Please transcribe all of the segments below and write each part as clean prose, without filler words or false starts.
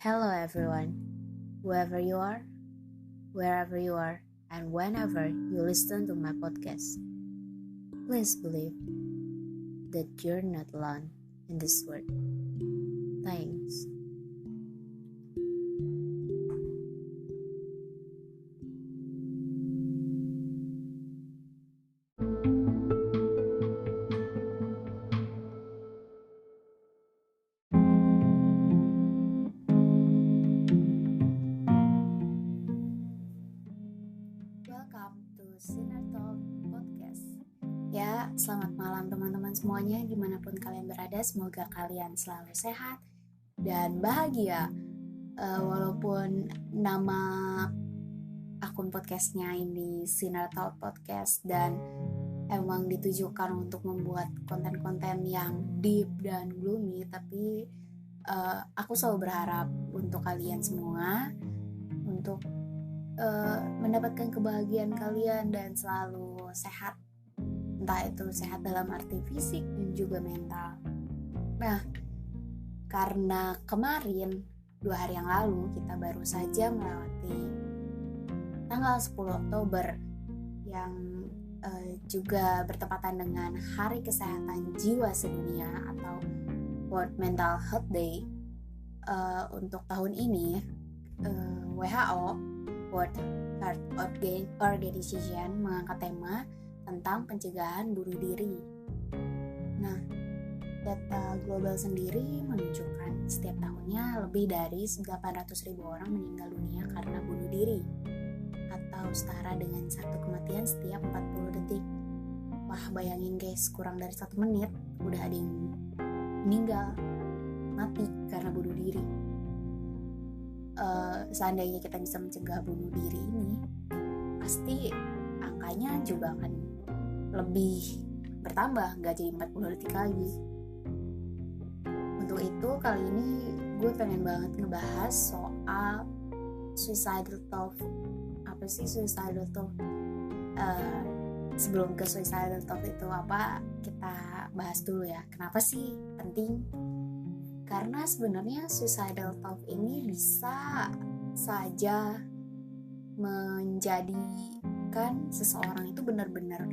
Hello everyone, whoever you are, wherever you are, and whenever you listen to my podcast. Please believe that you're not alone in this world. Thanks. Welcome to Sinner Talk Podcast. Ya, selamat malam teman-teman semuanya dimanapun kalian berada. Semoga kalian selalu sehat dan bahagia. Walaupun nama akun podcastnya ini Sinner Talk Podcast dan emang ditujukan untuk membuat konten-konten yang deep dan gloomy, tapi aku selalu berharap untuk kalian semua untuk mendapatkan kebahagiaan kalian dan selalu sehat, entah itu sehat dalam arti fisik dan juga mental. Nah, karena kemarin 2 hari yang lalu kita baru saja melewati tanggal 10 Oktober yang juga bertepatan dengan Hari Kesehatan Jiwa Sedunia atau World Mental Health Day. Untuk tahun ini WHO World Health Organization mengangkat tema tentang pencegahan bunuh diri. Nah, data global sendiri menunjukkan setiap tahunnya lebih dari 800.000 orang meninggal dunia karena bunuh diri, atau setara dengan 1 kematian setiap 40 detik. Wah, bayangin guys, kurang dari 1 menit udah ada yang meninggal, mati karena bunuh diri. Seandainya kita bisa mencegah bunuh diri ini, pasti angkanya juga akan lebih bertambah, gak jadi 40 detik lagi. Untuk itu kali ini gue pengen banget ngebahas soal suicidal thought. Apa sih suicidal thought? Sebelum ke suicidal thought itu apa, kita bahas dulu ya, kenapa sih penting? Karena sebenarnya suicidal thought ini bisa saja menjadikan seseorang itu benar-benar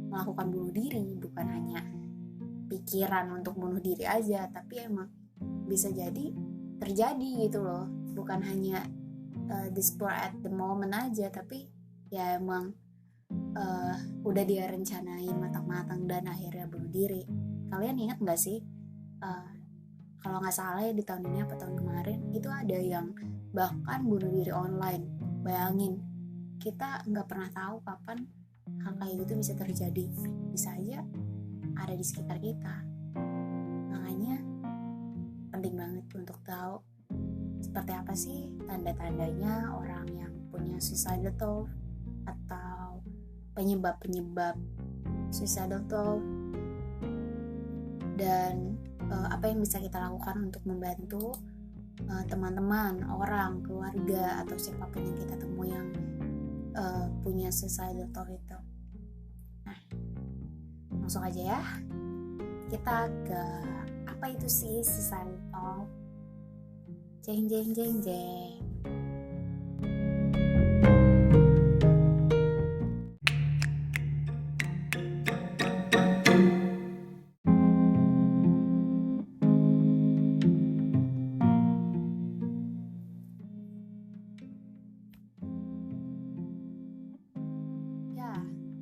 melakukan bunuh diri, bukan hanya pikiran untuk bunuh diri aja, tapi emang bisa jadi terjadi gitu loh, bukan hanya the spur at the moment aja, tapi ya emang udah dia rencanain matang-matang dan akhirnya bunuh diri. Kalian ingat gak sih kalau nggak salah ya di tahun ini apa tahun kemarin itu ada yang bahkan bunuh diri online. Bayangin, kita nggak pernah tahu kapan hal kayak gitu bisa terjadi, bisa aja ada di sekitar kita. Makanya penting banget untuk tahu seperti apa sih tanda-tandanya orang yang punya suicidal thought atau penyebab suicidal thought, dan apa yang bisa kita lakukan untuk membantu teman-teman, orang, keluarga, atau siapapun yang kita temui yang punya suicidal thought itu. Nah, langsung aja ya, kita ke apa itu sih suicidal thought. Jeng jeng jeng jeng.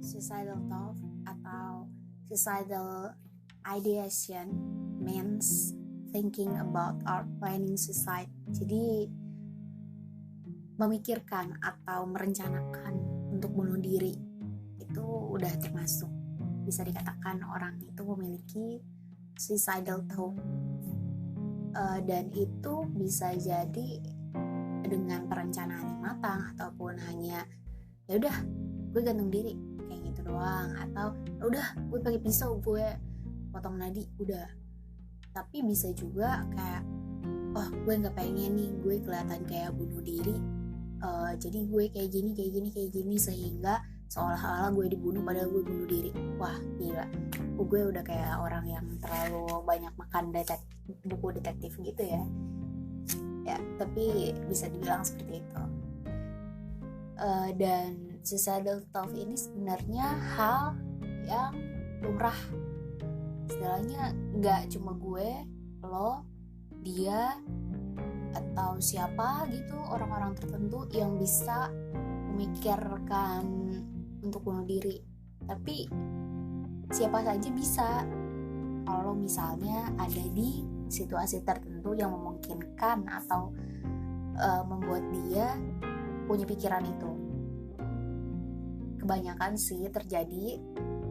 Suicidal thought atau suicidal ideation means thinking about or planning suicide. Jadi memikirkan atau merencanakan untuk bunuh diri itu udah termasuk, bisa dikatakan orang itu memiliki suicidal thought. Dan itu bisa jadi dengan perencanaan yang matang ataupun hanya ya udah gue gantung diri kayak gitu doang, atau udah gue pakai pisau gue potong nadi udah. Tapi bisa juga kayak gue nggak pengen nih gue kelihatan kayak bunuh diri, jadi gue kayak gini sehingga seolah-olah gue dibunuh padahal gue bunuh diri. Wah gila, gue udah kayak orang yang terlalu banyak makan buku detektif gitu ya. ya, tapi bisa dibilang seperti itu. Dan suicidal thought ini sebenarnya hal yang lumrah. Istilahnya nggak cuma gue, lo, dia, atau siapa gitu, orang-orang tertentu yang bisa memikirkan untuk bunuh diri. Tapi siapa saja bisa, kalau misalnya ada di situasi tertentu yang memungkinkan atau membuat dia punya pikiran itu. Kebanyakan sih terjadi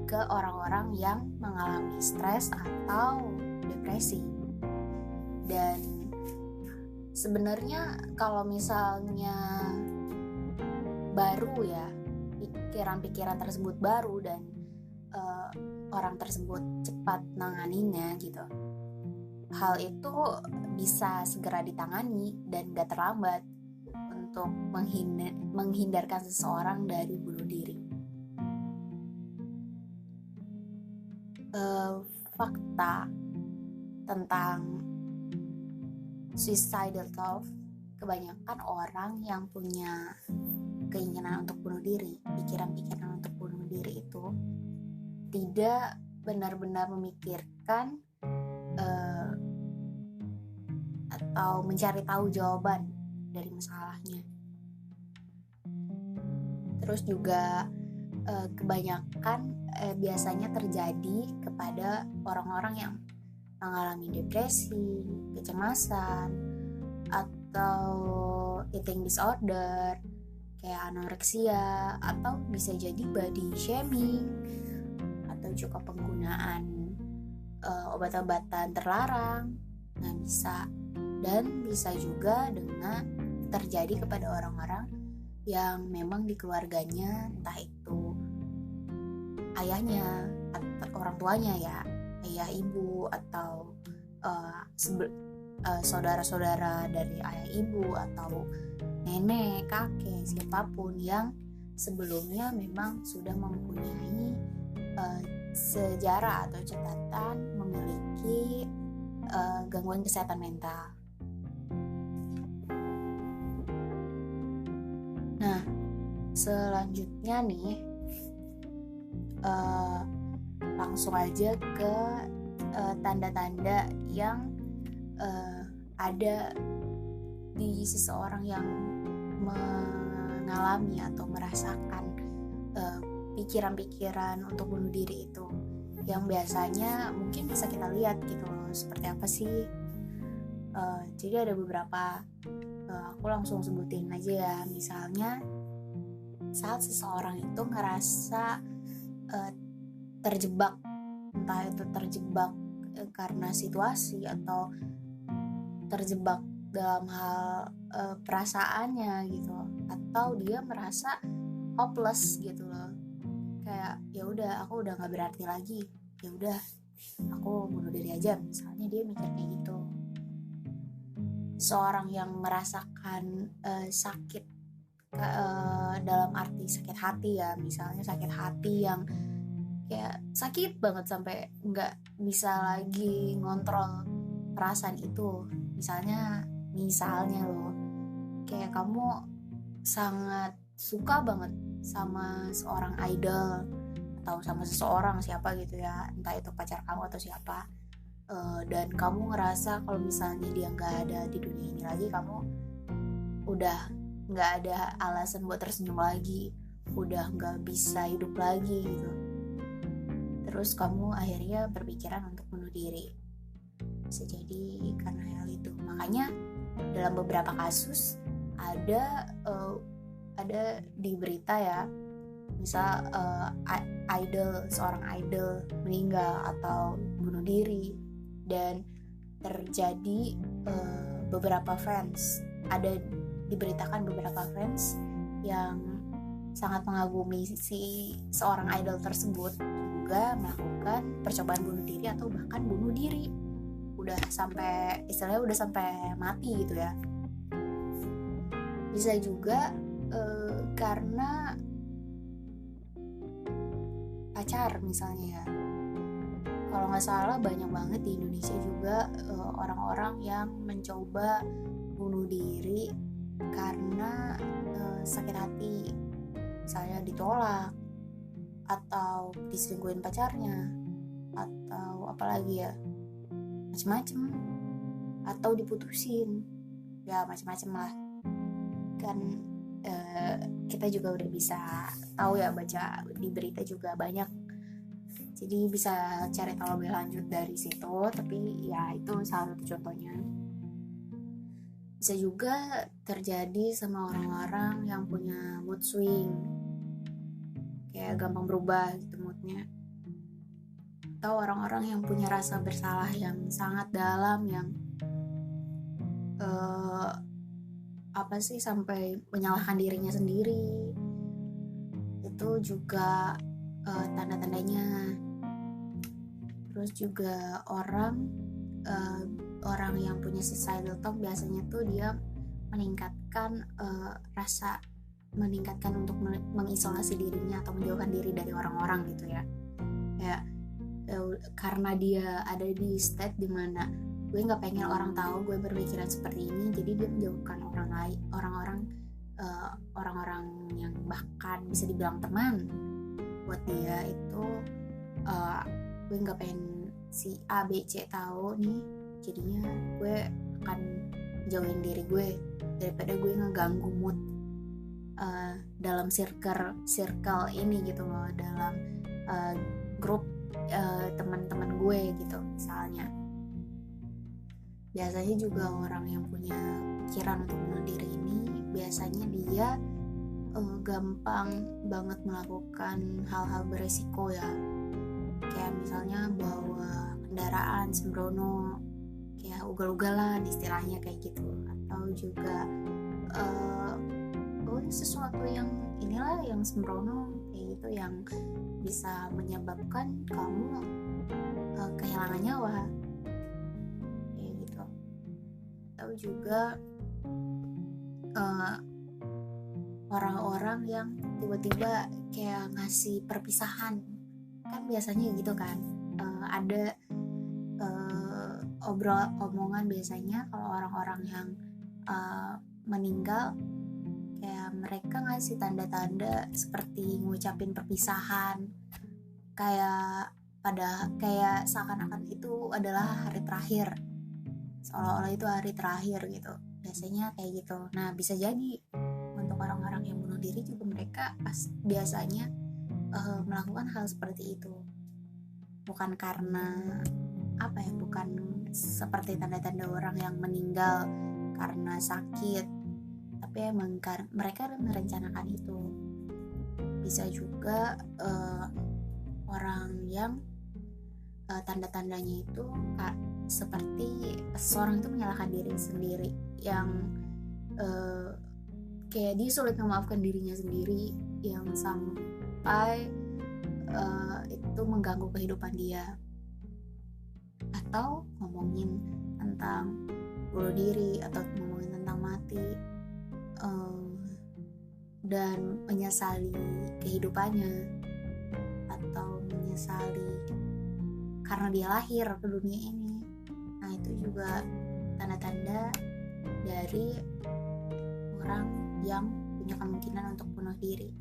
ke orang-orang yang mengalami stres atau depresi. Dan sebenarnya kalau misalnya baru ya, pikiran-pikiran tersebut baru dan orang tersebut cepat nanganinya gitu, hal itu bisa segera ditangani dan gak terlambat untuk menghindarkan seseorang dari bunuh diri. Fakta tentang suicidal thought, kebanyakan orang yang punya keinginan untuk bunuh diri, pikiran-pikiran untuk bunuh diri itu tidak benar-benar memikirkan atau mencari tahu jawaban dari masalahnya. Terus juga kebanyakan biasanya terjadi kepada orang-orang yang mengalami depresi, kecemasan, atau eating disorder kayak anoreksia, atau bisa jadi body shaming, atau juga penggunaan obat-obatan terlarang. Nah, bisa juga dengan terjadi kepada orang-orang yang memang di keluarganya, entah itu ayahnya atau orang tuanya ya, ayah ibu, atau saudara-saudara dari ayah ibu, atau nenek, kakek, siapapun yang sebelumnya memang sudah mempunyai sejarah atau catatan memiliki gangguan kesehatan mental. Nah, selanjutnya nih langsung aja ke tanda-tanda yang ada di seseorang yang mengalami atau merasakan pikiran-pikiran untuk bunuh diri itu, yang biasanya mungkin bisa kita lihat gitu loh, seperti apa sih. Jadi ada beberapa, aku langsung sebutin aja ya. Misalnya saat seseorang itu ngerasa terjebak, entah itu terjebak karena situasi atau terjebak dalam hal perasaannya gitu, atau dia merasa hopeless gitu loh, kayak ya udah aku udah nggak berarti lagi, ya udah aku bunuh diri aja, misalnya dia mikir kayak gitu. Seorang yang merasakan sakit dalam arti sakit hati ya, misalnya sakit hati yang kayak sakit banget sampai nggak bisa lagi ngontrol perasaan itu. Misalnya loh, kayak kamu sangat suka banget sama seorang idol atau sama seseorang siapa gitu ya, entah itu pacar kamu atau siapa, dan kamu ngerasa kalau misalnya dia nggak ada di dunia ini lagi, kamu udah nggak ada alasan buat tersenyum lagi, udah nggak bisa hidup lagi gitu. Terus kamu akhirnya berpikiran untuk bunuh diri. Bisa jadi karena hal itu. Makanya dalam beberapa kasus ada di berita ya, misal seorang idol meninggal atau bunuh diri, dan terjadi beberapa fans, ada diberitakan beberapa fans yang sangat mengagumi si seorang idol tersebut juga melakukan percobaan bunuh diri atau bahkan bunuh diri, udah sampai istilahnya udah sampai mati gitu ya. Bisa juga karena pacar misalnya ya, kalau nggak salah banyak banget di Indonesia juga orang-orang yang mencoba bunuh diri karena sakit hati, misalnya ditolak atau diselingkuhin pacarnya atau apalagi ya, macem-macem, atau diputusin, ya macem-macem lah kan. Kita juga udah bisa tahu ya, baca di berita juga banyak, jadi bisa cari tahu lebih lanjut dari situ. Tapi ya itu salah satu contohnya. Bisa juga terjadi sama orang-orang yang punya mood swing, kayak gampang berubah gitu moodnya, atau orang-orang yang punya rasa bersalah yang sangat dalam, yang sampai menyalahkan dirinya sendiri. Itu juga tanda-tandanya. Terus juga orang yang punya suicidal thought biasanya tuh dia meningkatkan untuk mengisolasi dirinya atau menjauhkan diri dari orang-orang gitu ya. Karena dia ada di state dimana gue nggak pengen orang tahu gue berpikiran seperti ini, jadi dia menjauhkan orang-orang yang bahkan bisa dibilang teman buat dia itu. Gue nggak pengen si A B C tahu nih, jadinya gue akan jauhin diri gue daripada gue ngeganggu mood dalam circle ini gitu loh, dalam grup teman-teman gue gitu misalnya. Biasanya juga orang yang punya pikiran untuk bunuh diri ini biasanya dia gampang banget melakukan hal-hal beresiko ya, kayak misalnya bawa kendaraan sembrono, kayak ugal-ugalan istilahnya kayak gitu, atau juga sesuatu yang inilah yang sembrono kayak gitu, yang bisa menyebabkan kamu kehilangan nyawa kayak gitu. Atau juga orang-orang yang tiba-tiba kayak ngasih perpisahan, kan biasanya gitu kan. Ada omongan biasanya kalau orang-orang yang meninggal, kayak mereka ngasih tanda-tanda seperti ngucapin perpisahan, kayak seakan-akan itu adalah hari terakhir, seolah-olah itu hari terakhir gitu, biasanya kayak gitu. Nah, bisa jadi untuk orang-orang yang bunuh diri juga mereka biasanya melakukan hal seperti itu, bukan karena bukan seperti tanda-tanda orang yang meninggal karena sakit, tapi emang mereka merencanakan itu. Bisa juga orang yang tanda-tandanya itu seperti seseorang itu menyalahkan diri sendiri, yang kayak dia sulit memaafkan dirinya sendiri, yang sampai itu mengganggu kehidupan dia. Atau ngomongin tentang bunuh diri atau ngomongin tentang mati dan menyesali kehidupannya, atau menyesali karena dia lahir ke dunia ini. Nah, itu juga tanda-tanda dari orang yang punya kemungkinan untuk bunuh diri.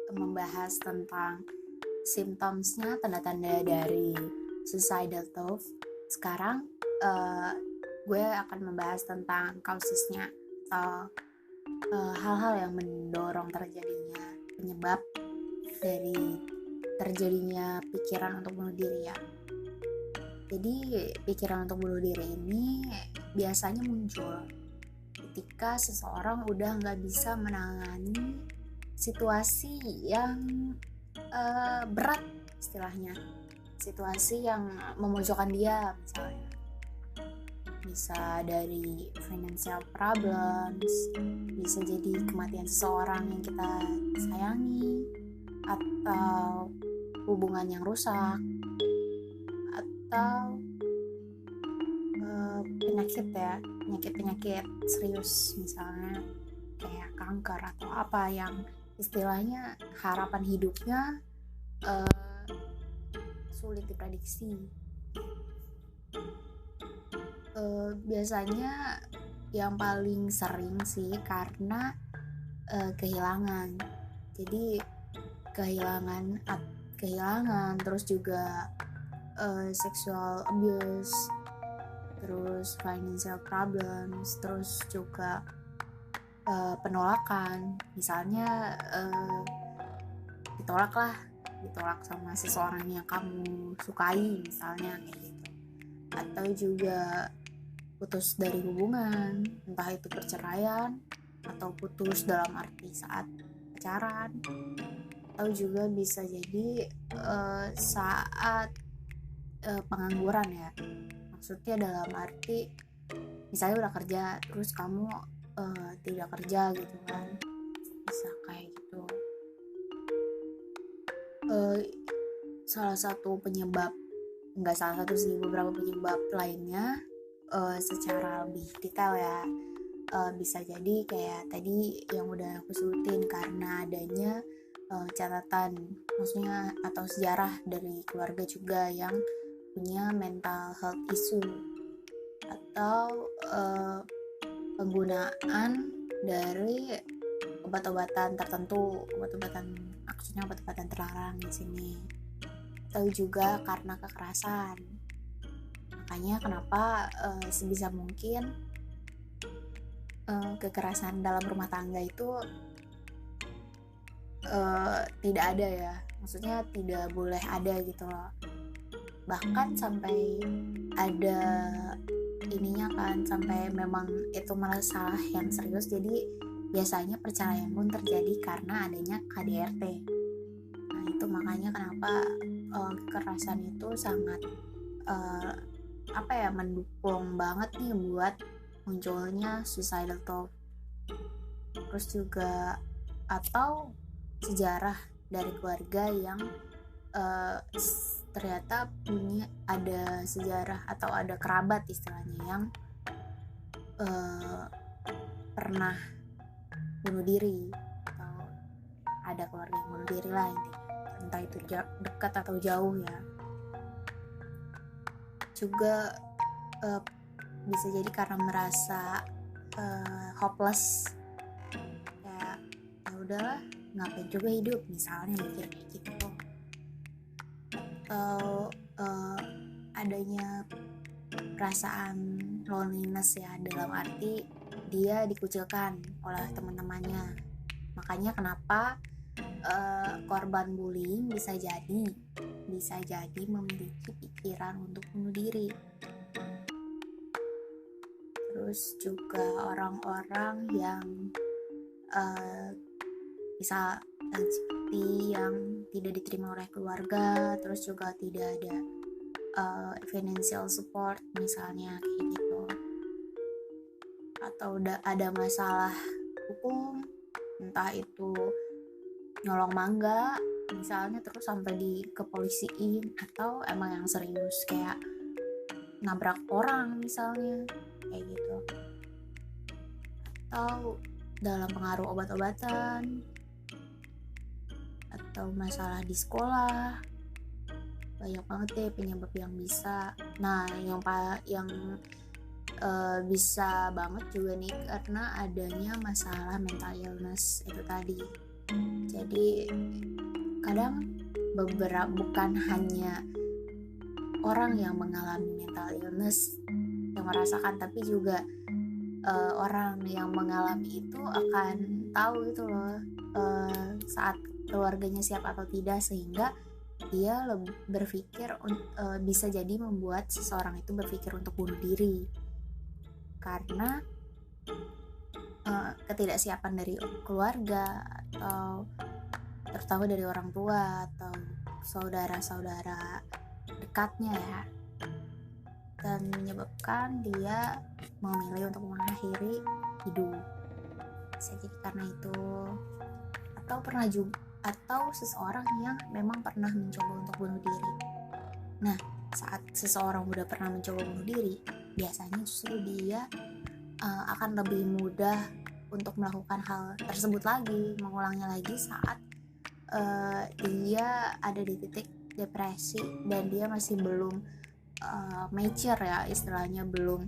Membahas tentang symptoms-nya, tanda-tanda dari suicidal thought. Sekarang gue akan membahas tentang kasusnya, atau hal-hal yang mendorong terjadinya, penyebab dari terjadinya pikiran untuk bunuh diri ya. Jadi pikiran untuk bunuh diri ini biasanya muncul ketika seseorang udah gak bisa menangani situasi yang berat istilahnya, situasi yang memojokkan dia misalnya. bisa dari financial problems, bisa jadi kematian seseorang yang kita sayangi, atau hubungan yang rusak, atau penyakit serius, misalnya kayak kanker atau apa yang istilahnya harapan hidupnya sulit diprediksi. Biasanya yang paling sering sih karena kehilangan. Jadi kehilangan terus juga sexual abuse, terus financial problems, terus juga penolakan. Misalnya ditolak sama seseorang yang kamu sukai, misalnya kayak gitu. Atau juga putus dari hubungan, entah itu perceraian atau putus dalam arti saat pacaran, atau juga bisa jadi saat pengangguran ya. Maksudnya dalam arti misalnya udah kerja terus kamu tidak kerja gitu kan, bisa kayak gitu. Beberapa penyebab lainnya secara lebih detail ya, bisa jadi kayak tadi yang udah aku sebutin, karena adanya catatan, maksudnya atau sejarah dari keluarga juga yang punya mental health issue, atau penggunaan dari obat-obatan tertentu, maksudnya obat-obatan terlarang di sini, atau juga karena kekerasan. Makanya kenapa sebisa mungkin kekerasan dalam rumah tangga itu tidak ada ya, maksudnya tidak boleh ada gitu loh. Bahkan sampai ada ininya kan, sampai memang itu masalah yang serius, jadi biasanya perceraian pun terjadi karena adanya KDRT. Nah itu makanya kenapa kekerasan itu sangat mendukung banget nih buat munculnya suicidal thought. Terus juga atau sejarah dari keluarga yang ternyata ada sejarah atau ada kerabat istilahnya yang pernah bunuh diri, atau ada keluarga yang bunuh diri lah intinya, entah itu dekat atau jauh ya. Juga bisa jadi karena merasa hopeless, kayak ya udahlah ngapain juga hidup, misalnya mikir kayak gitu. Atau adanya perasaan loneliness ya, dalam arti dia dikucilkan oleh teman-temannya. Makanya kenapa korban bullying bisa jadi memiliki pikiran untuk bunuh diri. Terus juga orang-orang yang bisa seperti yang tidak diterima oleh keluarga, terus juga tidak ada financial support misalnya kayak gitu, atau ada masalah hukum, entah itu nyolong mangga misalnya terus sampai dikepolisiin, atau emang yang serius kayak nabrak orang misalnya kayak gitu, atau dalam pengaruh obat-obatan, atau masalah di sekolah. Banyak banget deh penyebab yang bisa. Nah yang bisa banget juga nih karena adanya masalah mental illness itu tadi. Jadi kadang bukan hanya orang yang mengalami mental illness yang merasakan, tapi juga orang yang mengalami itu akan tahu gitu loh saat keluarganya siap atau tidak, sehingga dia berpikir bisa jadi membuat seseorang itu berpikir untuk bunuh diri karena ketidaksiapan dari keluarga, atau terutama dari orang tua atau saudara-saudara dekatnya ya. dan menyebabkan dia memilih untuk mengakhiri hidup. Bisa jadi karena itu, atau seseorang yang memang pernah mencoba untuk bunuh diri. Nah, saat seseorang udah pernah mencoba bunuh diri, biasanya justru dia akan lebih mudah untuk melakukan hal tersebut lagi, mengulangnya lagi saat dia ada di titik depresi dan dia masih belum mature ya, istilahnya belum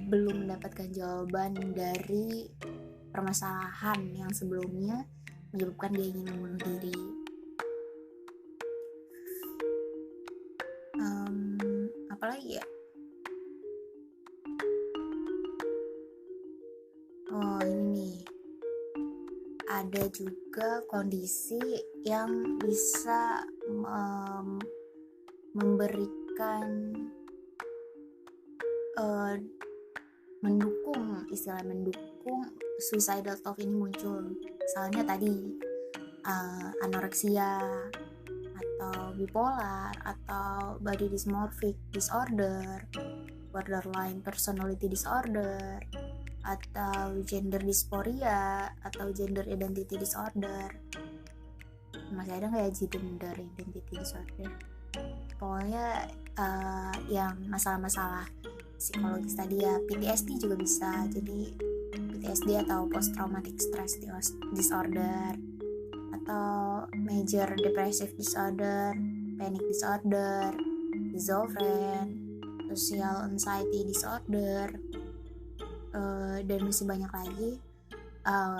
mendapatkan jawaban dari permasalahan yang sebelumnya menyebabkan dia ingin membunuh diri. Apalagi ya? Oh, ini nih. Ada juga kondisi yang bisa memberikan mendukung suicidal thought ini muncul. Misalnya tadi anoreksia atau bipolar atau body dysmorphic disorder, borderline personality disorder, atau gender dysphoria atau gender identity disorder. Masih ada nggak ya gender identity disorder? Pokoknya yang masalah-masalah psikologis tadi ya. PTSD juga bisa, jadi PTSD atau post traumatic stress disorder, atau major depressive disorder, panic disorder, schizophrenia, social anxiety disorder, dan masih banyak lagi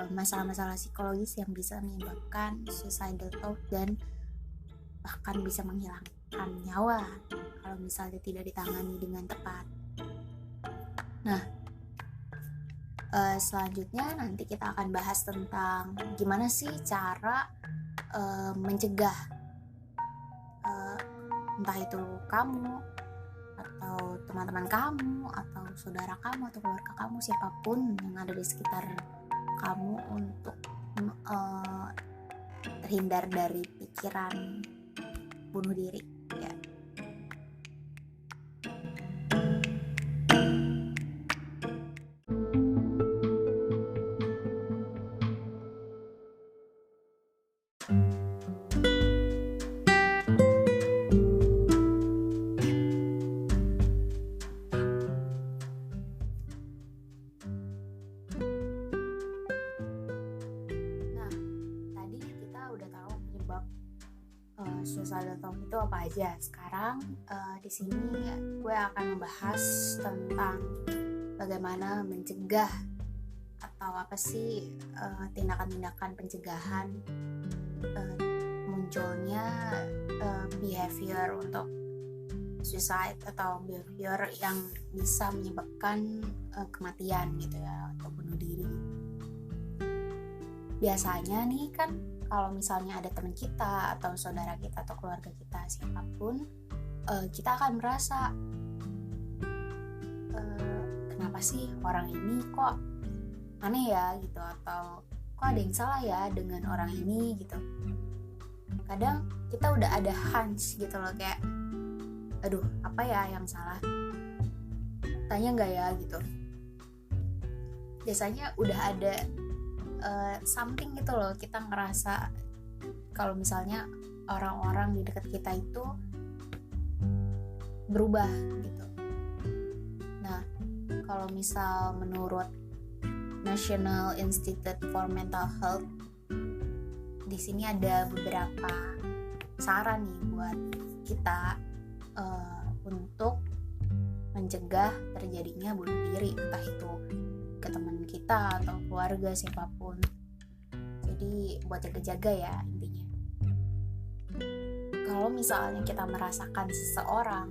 masalah-masalah psikologis yang bisa menyebabkan suicidal thought dan bahkan bisa menghilangkan nyawa kalau misalnya tidak ditangani dengan tepat. Nah, selanjutnya nanti kita akan bahas tentang gimana sih cara mencegah entah itu kamu atau teman-teman kamu atau saudara kamu atau keluarga kamu, siapapun yang ada di sekitar kamu, untuk terhindar dari pikiran bunuh diri ya. Suicidal thought itu apa aja. Sekarang di sini gue akan membahas tentang bagaimana mencegah atau apa sih tindakan-tindakan pencegahan munculnya behavior untuk suicide atau behavior yang bisa menyebabkan kematian gitu ya, atau bunuh diri. Biasanya nih kan kalau misalnya ada teman kita atau saudara kita atau keluarga kita, siapapun, kita akan merasa kenapa sih orang ini kok aneh ya gitu, atau kok ada yang salah ya dengan orang ini gitu. Kadang kita udah ada hunch gitu loh, kayak aduh apa ya yang salah, tanya nggak ya gitu. Biasanya udah ada something gitu loh, kita ngerasa kalau misalnya orang-orang di dekat kita itu berubah gitu. Nah, kalau misal menurut National Institute for Mental Health, di sini ada beberapa saran nih buat kita untuk mencegah terjadinya bunuh diri, entah itu ke teman kita atau keluarga, siapapun. Jadi buat jaga-jaga ya intinya. Kalau misalnya kita merasakan seseorang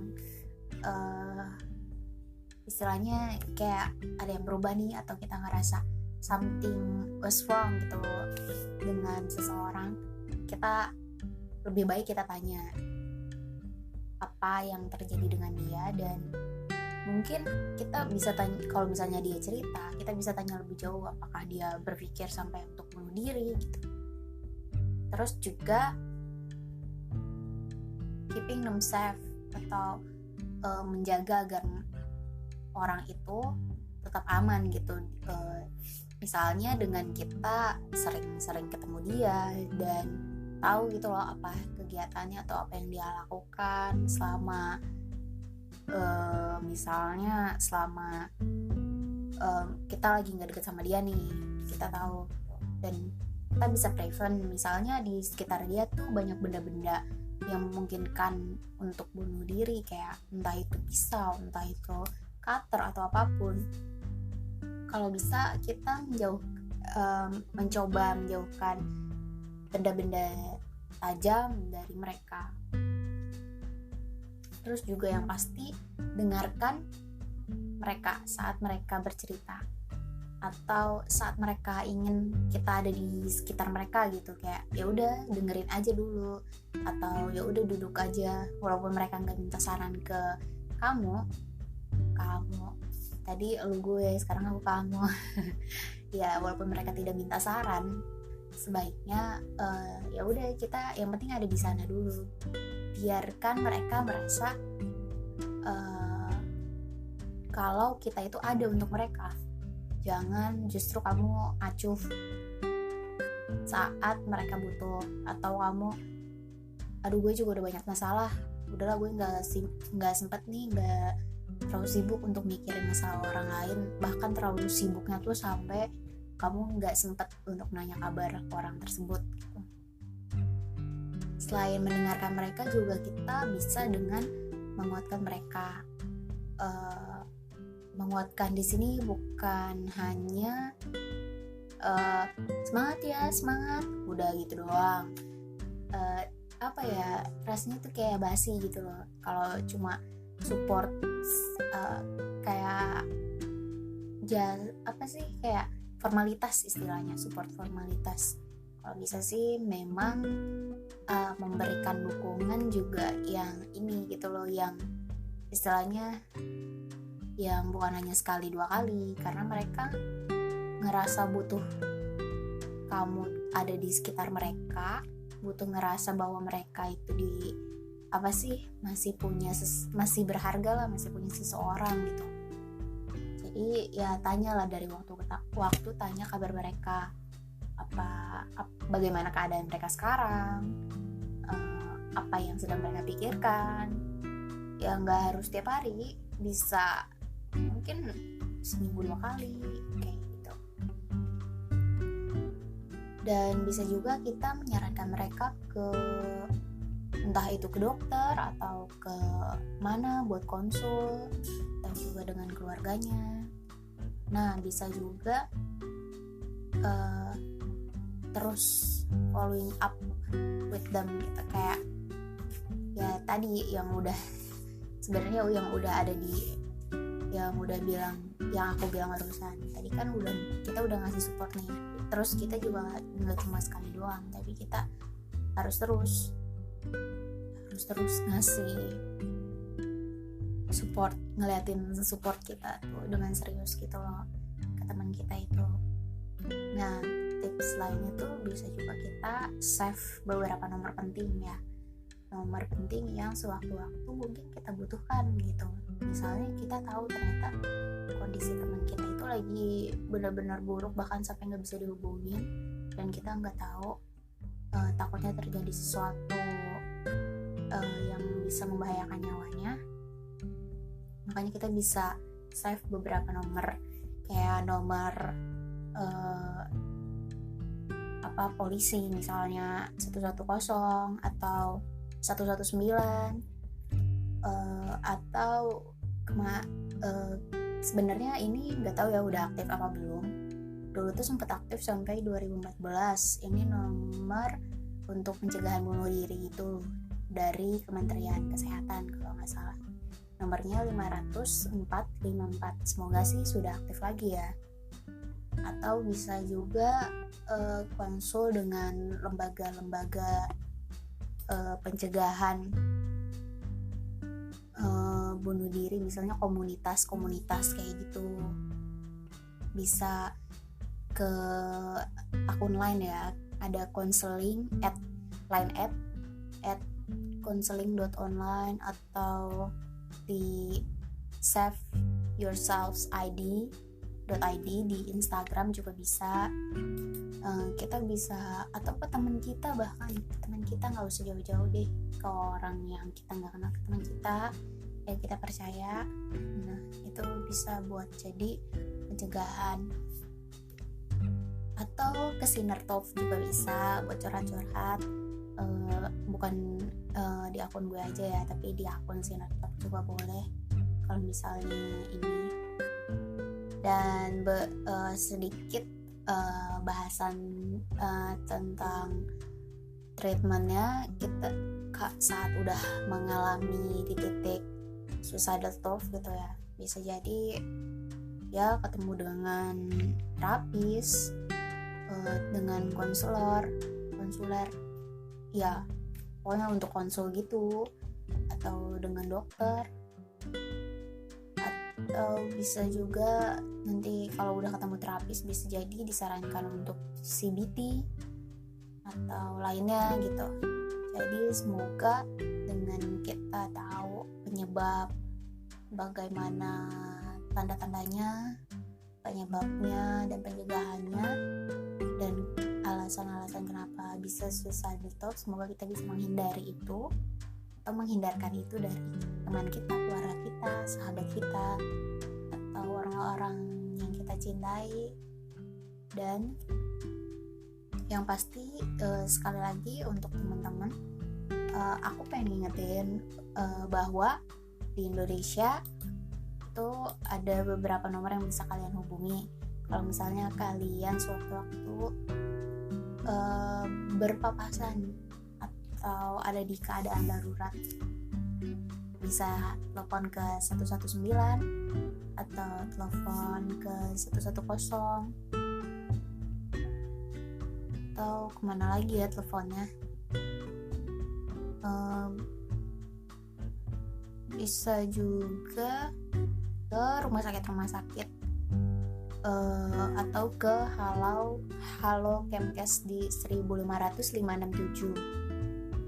istilahnya kayak ada yang berubah nih, atau kita ngerasa something was wrong gitu dengan seseorang, kita lebih baik kita tanya apa yang terjadi dengan dia. Dan mungkin kita bisa tanya, kalau misalnya dia cerita, kita bisa tanya lebih jauh apakah dia berpikir sampai untuk bunuh diri gitu. Terus juga keeping them safe, atau menjaga agar orang itu tetap aman gitu. Misalnya dengan kita sering-sering ketemu dia dan tahu gitu loh apa kegiatannya atau apa yang dia lakukan selama misalnya selama kita lagi nggak deket sama dia nih, kita tahu dan kita bisa prevent. Misalnya di sekitar dia tuh banyak benda-benda yang memungkinkan untuk bunuh diri, kayak entah itu pisau, entah itu cutter atau apapun. Kalau bisa kita mencoba menjauhkan benda-benda tajam dari mereka. Terus juga yang pasti dengarkan mereka saat mereka bercerita, atau saat mereka ingin kita ada di sekitar mereka gitu, kayak ya udah dengerin aja dulu, atau ya udah duduk aja walaupun mereka nggak minta saran ke kamu tadi lu gue, sekarang aku kamu. Ya walaupun mereka tidak minta saran, sebaiknya ya udah kita yang penting ada di sana dulu. Biarkan mereka merasa kalau kita itu ada untuk mereka. Jangan justru kamu acuh saat mereka butuh, atau kamu aduh gue juga udah banyak masalah, udahlah gue nggak sempet nih, nggak terlalu sibuk untuk mikirin masalah orang lain. Bahkan terlalu sibuknya tuh sampai kamu nggak sempet untuk nanya kabar orang tersebut gitu. Selain mendengarkan mereka, juga kita bisa dengan menguatkan mereka. Menguatkan di sini bukan hanya semangat ya semangat, udah gitu doang. Apa ya, rasanya tuh kayak basi gitu loh kalau cuma support kayak kayak formalitas, istilahnya support formalitas. Kalau bisa sih memang memberikan dukungan juga yang ini gitu loh, yang istilahnya yang bukan hanya sekali dua kali, karena mereka ngerasa butuh kamu ada di sekitar mereka, butuh ngerasa bahwa mereka itu masih berharga lah, masih punya seseorang gitu. Jadi ya tanyalah dari waktu ke waktu, tanya kabar mereka, bagaimana keadaan mereka sekarang, apa yang sedang mereka pikirkan. Ya nggak harus tiap hari, bisa mungkin seminggu 2 kali kayak gitu. Dan bisa juga kita menyarankan mereka ke entah itu ke dokter atau ke mana buat konsul, dan juga dengan keluarganya. Nah bisa juga terus following up with them gitu, kayak ya tadi yang udah sebenarnya yang udah ada di yang aku bilang barusan tadi kan, kita udah ngasih support nih. Terus kita juga nggak cuma sekali doang, tapi kita harus terus ngasih support, ngeliatin support kita tuh dengan serius gitu loh ke teman kita itu. Nah tips lainnya tuh bisa juga kita save beberapa nomor penting ya, nomor penting yang sewaktu-waktu mungkin kita butuhkan gitu. Misalnya kita tahu ternyata kondisi teman kita itu lagi benar-benar buruk, bahkan sampai nggak bisa dihubungin, dan kita nggak tahu takutnya terjadi sesuatu yang bisa membahayakan nyawanya. Makanya kita bisa save beberapa nomor, kayak nomor polisi misalnya 110 atau 119, atau sebenarnya ini nggak tahu ya udah aktif apa belum. Dulu tuh sempat aktif sampai 2014. Ini nomor untuk pencegahan bunuh diri itu dari Kementerian Kesehatan kalau nggak salah. Nomornya 50454. Semoga sih sudah aktif lagi ya. Atau bisa juga konsul dengan lembaga-lembaga pencegahan bunuh diri, misalnya komunitas kayak gitu. Bisa ke akun line ya, ada konseling @line@ @konseling.online, atau di save yourselves ID di Instagram juga bisa. Kita bisa, atau ke teman kita, bahkan teman kita nggak usah jauh-jauh deh, ke orang yang kita nggak kenal, ke teman kita yang kita percaya. Nah itu bisa buat jadi pencegahan. Atau ke Sinner Talk juga bisa buat curhat-curhat, bukan di akun gue aja ya, tapi di akun Sinner Talk juga boleh kalau misalnya ini. Dan sedikit bahasan tentang treatmentnya, kita saat udah mengalami di titik suicidal thought gitu ya, bisa jadi ya ketemu dengan terapis, dengan konsuler ya, pokoknya untuk konsul gitu, atau dengan dokter. Atau bisa juga nanti kalau udah ketemu terapis, bisa jadi disarankan untuk CBT atau lainnya gitu. Jadi semoga dengan kita tahu penyebab, bagaimana tanda-tandanya, penyebabnya dan pencegahannya, dan alasan-alasan kenapa bisa suicidal thoughts, semoga kita bisa menghindari itu atau menghindarkan itu dari teman kita, keluarga kita, sahabat kita, atau orang-orang yang kita cintai. Dan yang pasti sekali lagi untuk teman-teman, aku pengen ngingetin bahwa di Indonesia itu ada beberapa nomor yang bisa kalian hubungi kalau misalnya kalian sewaktu-waktu berpapasan atau ada di keadaan darurat. Bisa telepon ke 119 atau telepon ke 110, atau kemana lagi ya teleponnya, bisa juga ke rumah sakit atau ke Halo Kemkes di 1500567.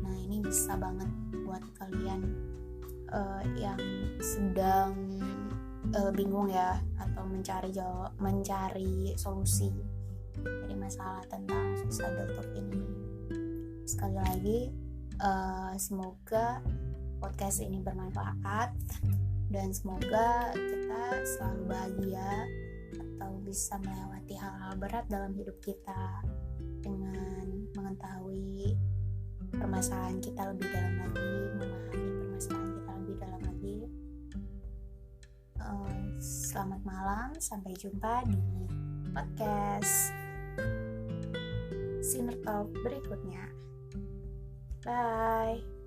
Nah ini bisa banget buat kalian yang sedang bingung ya, atau mencari solusi dari masalah tentang suicidal thought ini. Sekali lagi semoga podcast ini bermanfaat, dan semoga kita selalu bahagia atau bisa melewati hal-hal berat dalam hidup kita dengan mengetahui permasalahan kita lebih dalam lagi, memahami permasalahan kita lebih dalam lagi. Selamat malam, sampai jumpa di podcast Sinner Talk berikutnya. Bye.